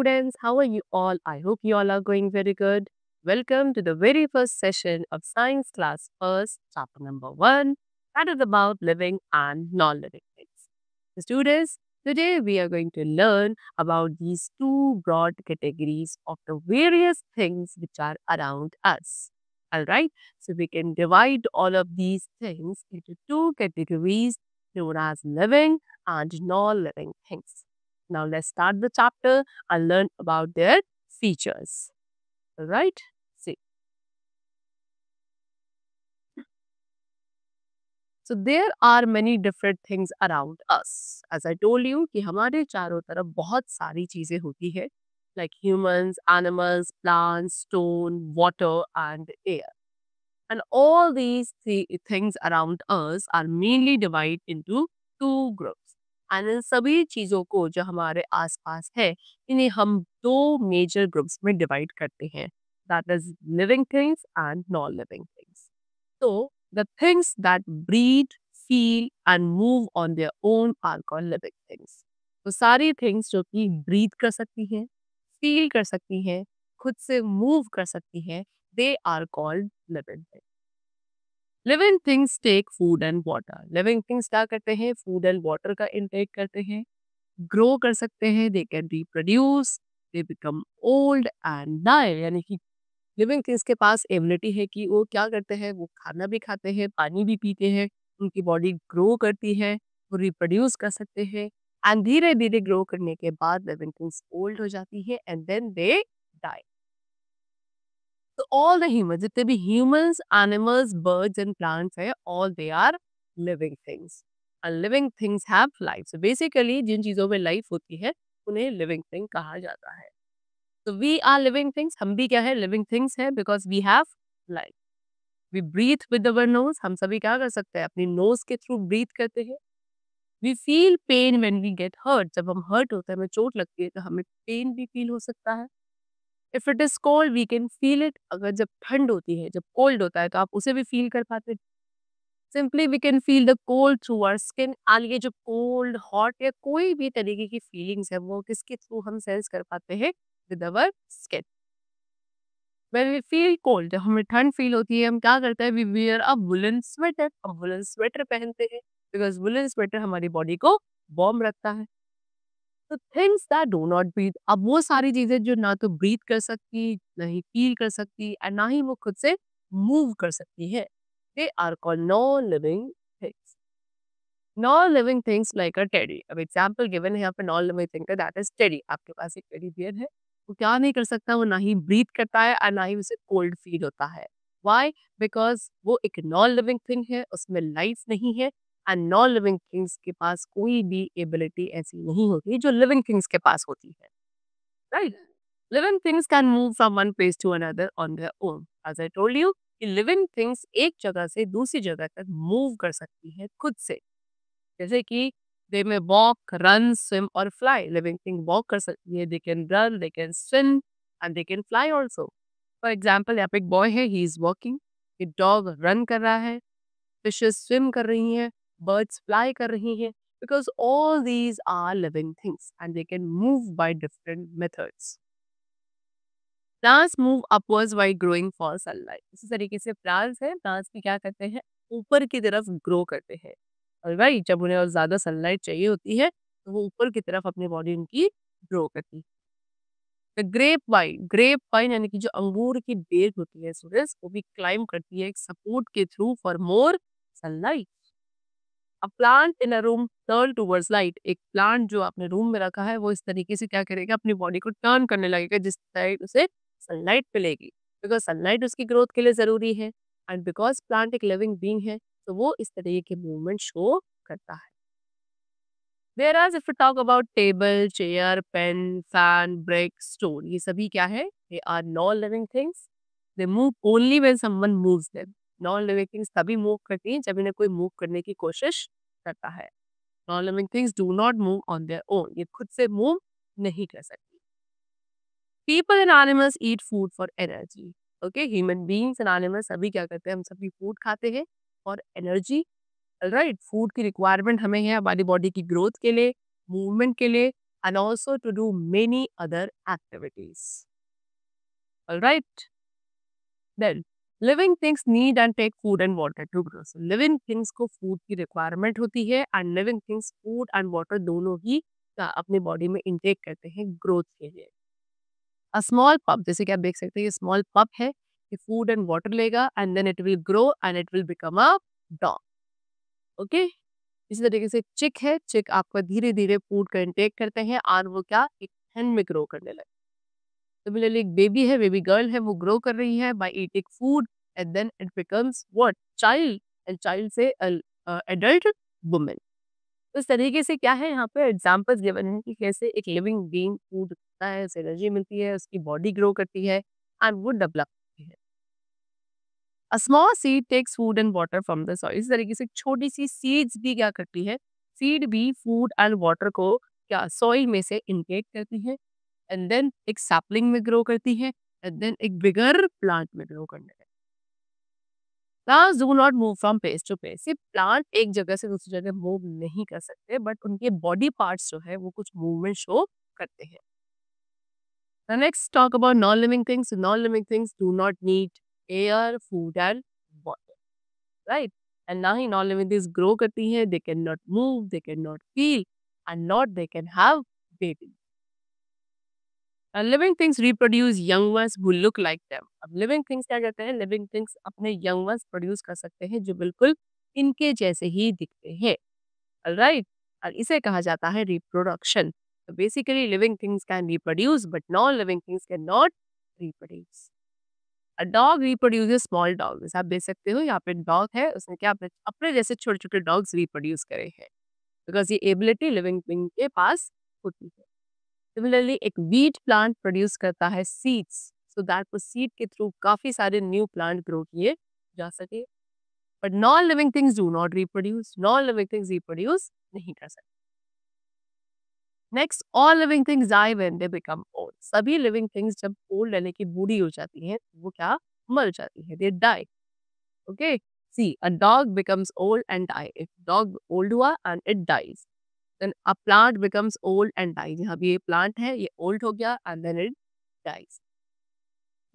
students, how are you all? I hope you all are going very good. Welcome to the very first session of Science Class First, chapter number 1, that is about living and non-living things. So students, today we are going to learn about these two broad categories of the various things which are around us. Alright, so we can divide all of these things into two categories known as living and non-living things. Now let's start the chapter and learn about their features. Alright, see. So there are many different things around us. As I told you कि हमारे चारों तरफ बहुत सारी चीजें होती है, like humans, animals, plants, stone, water and air. And all these things around us are mainly divided into two groups. And इन सभी चीजों को जो हमारे आसपास है, इन्हें हम दो major groups में divide करते हैं. That is living things and non-living things. So the things that breathe, feel and move on their own are called living things. तो सारी things जो कि breathe कर सकती हैं, feel कर सकती हैं, खुद से move कर सकती हैं, they are called living things. Living things take food and water. Living things क्या करते हैं? फूड एंड वाटर का इनटेक करते हैं, ग्रो कर सकते हैं, they can reproduce, they become old and die. यानी कि लिविंग थिंग्स के पास एबिलिटी है कि वो क्या करते हैं, वो खाना भी खाते हैं, पानी भी पीते हैं, उनकी बॉडी ग्रो करती है, वो रिप्रोड्यूस कर सकते हैं एंड धीरे धीरे ग्रो करने के बाद लिविंग थिंग्स ओल्ड हो जाती है and then they die. So all the humans, जितने भी humans, animals, birds and plants है, all they are living things. And living things have life. So basically जिन चीजों में life होती है, उन्हें living thing कहा जाता है. So we are living things. हम भी क्या है? Living things है because we have life. We breathe with our nose. हम सभी क्या कर सकते हैं? अपनी nose के through breathe करते हैं. We feel pain when we get hurt. जब हम hurt होते हैं, हमें चोट लगती है, तो हमें pain भी feel हो सकता है. If it is cold we can feel it. अगर जब ठंड होती है, जब कोल्ड होता है, तो आप उसे भी फील कर पाते हैं. Simply we can feel the cold through our skin. And ये जो कोल्ड, हॉट या कोई भी तरीके की फीलिंग्स है, वो किसके थ्रू हम सेंस कर पाते हैं? With our skin. When we feel cold, जब हमें ठंड फील होती है, हम क्या करते हैं? We wear a woolen sweater. हम वुलन स्वेटर पहनते हैं बिकॉज वुलन स्वेटर हमारी बॉडी को वार्म रखता है. तो things that do not breathe, अब वो सारी चीजें जो ना तो ब्रीथ कर सकती, ना ही फील कर सकती एंड ना ही वो खुद से मूव कर सकती है, they are called non living things. Non living things like a teddy. अब एग्जांपल गिवन है यहाँ पे नॉन लिविंग थिंग का, दैट इज टेडी. आपके पास एक टेडी बियर है, वो क्या नहीं कर सकता? वो ना ही ब्रीथ करता है और ना ही उसे कोल्ड फील होता है. वाई? बिकॉज वो एक नॉन लिविंग थिंग है, उसमें लाइफ नहीं है एंड नॉन लिविंग थिंग्स के पास कोई भी एबिलिटी ऐसी नहीं होती जो लिविंग थिंग्स के पास होती है. Right? Living things can move from one place to another on their own. As I told you कि लिविंग थिंग्स एक जगह से दूसरी जगह तक मूव कर सकती है खुद से. जैसे कि दे में वॉक, रन, स्विम और फ्लाई. लिविंग थिंग वॉक कर सकती है, they can run, they can swim and they can fly also. For example यहाँ पे एक बॉय है, ही इज वॉकिंग, एक डॉग रन कर रहा है, फिशेस स्विम कर रही हैं, birds fly कर रही हैं, because all these are living things and they can move by different methods. Plants move upwards while growing for sunlight. इसी तरीके से plants हैं, plants भी क्या करते हैं? ऊपर की तरफ ग्रो करते हैं. Alright, जब उन्हें और ज्यादा सनलाइट चाहिए होती है, तो वो ऊपर की तरफ अपनी बॉडी उनकी ग्रो करती है. ग्रेप वाइन यानी कि जो अंगूर की बेल होती है सूरज, वो भी क्लाइम करती है एक सपोर्ट के through for more sunlight. A plant in a room turn towards light. एक प्लांट जो आपने रूम में रखा है, वो इस तरीके से क्या करेगा? अपनी बॉडी को टर्न करने लगेगा जिस साइड उसे सनलाइट मिलेगी, बिकॉज सनलाइट उसकी ग्रोथ के लिए जरूरी है एंड बिकॉज प्लांट एक लिविंग बीइंग है, तो वो इस तरीके के मूवमेंट शो करता है. Whereas if we talk about table, chair, pen, fan, brick, stone, ये सभी क्या है? They are non-living things. They move only when someone moves them. Non-living things तभी move करती हैं जब इन्हें कोई move करने की कोशिश करता है. Non-living things do not move on their own. ये खुद से move नहीं कर सकती. People and animals eat food for energy. Okay, human beings and animals सभी क्या करते हैं? हम सभी food खाते हैं और energy. राइट, फूड की रिक्वायरमेंट हमें है हमारी बॉडी की ग्रोथ के लिए, मूवमेंट के लिए and also to do many other activities. All right. Then living things need and take food and water to grow. So living things को food की requirement होती है and living things food and water दोनों ही अपने body में intake करते हैं growth के लिए. अ स्मॉल पप, जैसे कि आप देख सकते हैं ये स्मॉल पप है, ये फूड एंड वाटर लेगा and then it will grow and it will become a dog. Okay. इसी तरीके से चिक है, चिक आपका धीरे धीरे फूड का इंटेक करते हैं और वो क्या एक hen में ग्रो करने लगे. सिमिलरली एक बेबी है, बेबी गर्ल है, वो ग्रो कर रही है by eating food and then it becomes what child and child से एडल्ट वुमेन. तो इस तरीके से क्या है यहाँ पे एग्जांपल्स गिवन है कि कैसे एक लिविंग बीइंग फूड खाता है, उसे एनर्जी मिलती है, उसकी बॉडी ग्रो करती है एंड वो डेवलप होती है. A small seed takes food and water from the soil. इस तरीके से छोटी सी सीड्स भी क्या करती है, सीड भी फूड एंड वाटर को क्या सॉइल में से इनटेक करती है एंड देन एक सैपलिंग में ग्रो करती है एंड देन एक बिगर प्लांट में ग्रो करने लगती है. Plants do not move from place to place. सिर्फ प्लांट एक जगह से दूसरी जगह मूव नहीं कर सकते बट उनके बॉडी पार्ट्स जो है वो कुछ मूवमेंट शो करते हैं. Now next talk about non-living things. Non-living things do not need air, food and water, right? And ना ही non-living things grow करती हैं. They cannot move, they cannot feel, and not they can have babies. And living things reproduce young ones who look like them. अब living things क्या कहते हैं? Living things अपने young ones produce कर सकते हैं जो बिल्कुल इनके जैसे ही दिखते हैं. Alright? और इसे कहा जाता है reproduction. So basically living things can reproduce but non-living things cannot reproduce. A dog reproduces small dogs. जैसे आप देख सकते हो यहाँ पे डॉग है, उसने क्या अपने जैसे छोटे छोटे डॉग्स रिप्रोड्यूस करे हैं बिकॉज ये एबिलिटी लिविंग थिंग के पास होती है. सिमिलरली एक वीट प्लांट प्रोड्यूस करता है सीड्स सो दैट उस सीड के थ्रू काफी सारे न्यू प्लांट ग्रो किए जा सके. But non living things do not reproduce. Non living things reproduce नहीं कर सकते. Next, all living things die when they become old. सभी लिविंग थिंग्स जब ओल्ड यानी कि बूढ़ी हो जाती हैं वो क्या मर जाती है, they die. Okay. See a dog becomes old and die. If dog old हुआ and it dies, then a plant becomes old and dies. यहाँ भी ये plant है, ये old हो गया and then it dies.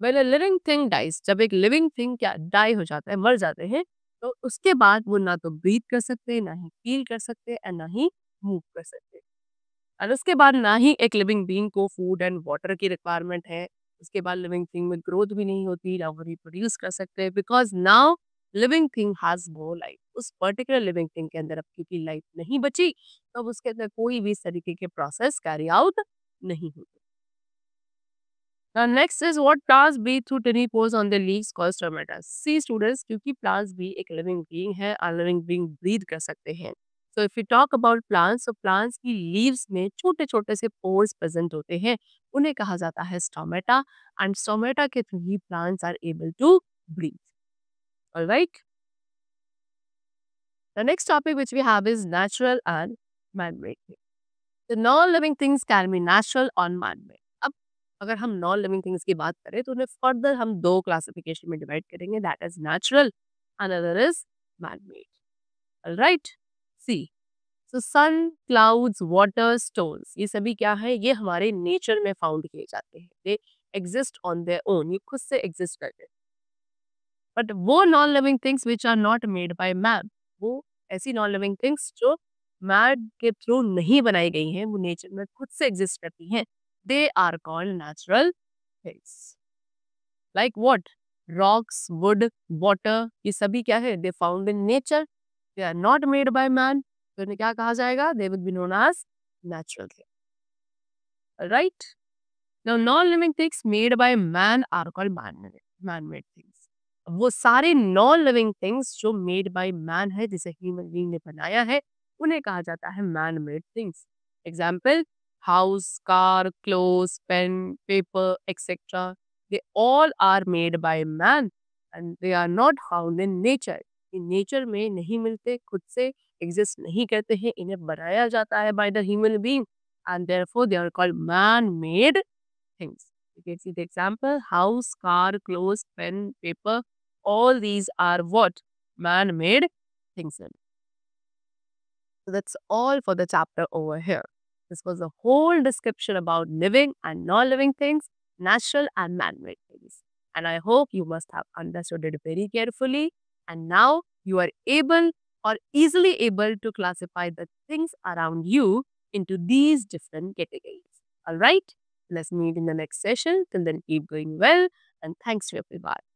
When a living thing dies, जब एक living thing क्या die हो जाता है, मर जाते हैं, तो उसके बाद वो ना तो breathe कर सकते, ना ही feel कर सकते और ना ही move कर सकते. और उसके बाद ना ही एक living being को food and water की requirement है. उसके बाद living thing में growth भी नहीं होती, ना वो reproduce कर सकते because now living thing has no life. उस पर्टिकुलर लिविंग थिंग के अंदर अब क्योंकि लाइफ नहीं बची तो अब उसके अंदर कोई भी इस तरीके के प्रोसेस कैरी आउट नहीं होते. Next is what plants breathe through tiny pores on the leaves called stomata. See students, क्योंकि प्लांट्स भी एक लिविंग बीइंग है और लिविंग बीइंग ब्रीथ कर सकते हैं. So if you talk about plants, तो प्लांट्स की लीव्स में छोटे छोटे से पोर्स प्रेजेंट होते हैं, उन्हें कहा जाता है स्टोमेटा एंड स्टोमेटा के थ्रू ही plants are able to breathe. Alright. The next topic which we have is natural and man-made things. The non-living things can be natural or man-made. अब अगर हम non-living things की बात करें तो उन्हें further हम दो classification में divide करेंगे. That is natural, another is man-made. Alright. See. So sun, clouds, water, stones. ये सभी क्या है? ये हमारे nature में found किए जाते हैं. They exist on their own. ये खुद से exist करते हैं. बट वो non living things which are not made by man, वो ऐसी नॉन लिविंग थिंग्स जो मैन के थ्रू नहीं बनाई गई हैं, वो नेचर में खुद से एग्जिस्ट करती हैं, they are called natural things. Like what? Rocks, wood, water, ये सभी क्या है? They found in nature, they are not made by man. तो इन्हें क्या कहा जाएगा? They will be known as natural things. Right. Now non living things made by man are called man made things. वो सारे नॉन लिविंग थिंग्स जो made by man है, जिसे ह्यूमन बीइंग ने बनाया है, उन्हें कहा जाता है man made things. Example, house, car, clothes, pen, paper etcetera, they all are made by man and they are not found in nature. ये नेचर में नहीं मिलते, खुद से एग्जिस्ट नहीं करते हैं, इन्हें बनाया जाता है by the human being and therefore they are called man made things. You can see the example, house, car, clothes, pen, paper, all these are what? Man-made things. So that's all for the chapter over here. This was a whole description about living and non-living things, natural and man-made things. And I hope you must have understood it very carefully. And now you are able or easily able to classify the things around you into these different categories. All right, let's meet in the next session. Till then, keep going well and thanks to everybody.